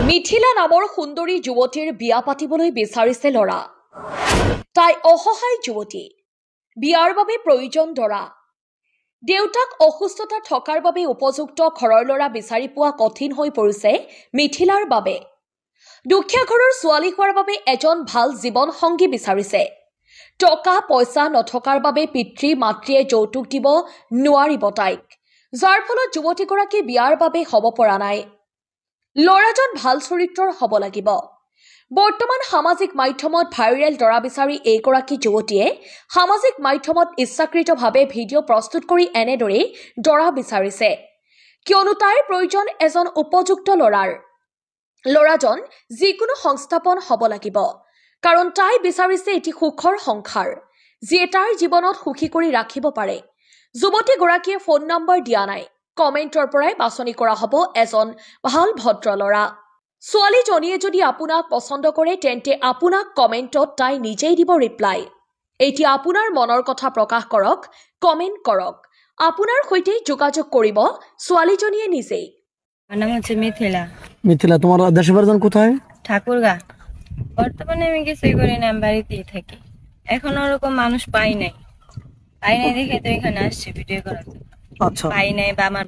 মিথিলা নামৰ সুন্দৰী যুৱতীৰ বিয়া পাতিবলৈ বিচাৰিছে ল'ৰা। তাই অসহায় যুৱতী, বিয়াৰ বাবে প্ৰয়োজন দৰা। দেউতাক অসুস্থতা থকাৰ বাবে উপযুক্ত ঘৰৰ ল'ৰা বিচাৰি পোৱা কঠিন হৈ পৰিছে মিথিলাৰ বাবে। দুখীয়া ঘৰৰ ছোৱালী হোৱাৰ বাবে এজন ভাল জীৱন সংগী বিচাৰিছে। টকা পইচা নথকাৰ বাবে পিতৃ মাতৃয়ে যৌতুক দিব নোৱাৰিব তাইক, যাৰ ফলত যুৱতীগৰাকী বিয়াৰ বাবে হ'ব পৰা নাই। ল'ৰাজন ভাল চৰিত্ৰৰ হ'ব লাগিব। বৰ্তমান সামাজিক মাধ্যমত ভাইৰেল দৰা বিচাৰি এইগৰাকী যুৱতীয়ে সামাজিক মাধ্যমত ইচ্ছাকৃতভাৱে ভিডিঅ' প্ৰস্তুত কৰি এনেদৰেই দৰা বিচাৰিছে, কিয়নো তাইৰ প্ৰয়োজন এজন উপযুক্ত ল'ৰাৰ। ল'ৰাজন যিকোনো সংস্থাপন হ'ব লাগিব, কাৰণ তাই বিচাৰিছে এটি সুখৰ সংসাৰ, যিয়ে তাইৰ জীৱনত সুখী কৰি ৰাখিব পাৰে। যুৱতীগৰাকীয়ে ফোন নম্বৰ দিয়া নাই। কমেণ্টৰ পৰাই বাছনি কৰা হ'ব এজন ভাল ভদ্ৰ ল'ৰা। ছোৱালীজনীয়ে যদি আপোনাক পচন্দ কৰে তেন্তে আপোনাক কমেণ্টত তাই নিজেই দিব ৰিপ্লাই। এতিয়া আপোনাৰ মনৰ কথা প্ৰকাশ কৰক, কমেণ্ট কৰক। আপোনাৰ সৈতে যোগাযোগ কৰিব ছোৱালীজনীয়ে নিজেই। আমার নাম হচ্ছে মিথিলা। মিথিলা, তোমার দেশের বাড়ি কোথায়? ঠাকুরগা। বর্তমানে আমি কিছুই করি না, আমি বাড়িতেই থাকি। এখন ওরকম মানুষ পাই নাই দেখে তো এখানে আসছি ভিডিও করার জন্য। আচ্ছা, পাই নাই বা আমার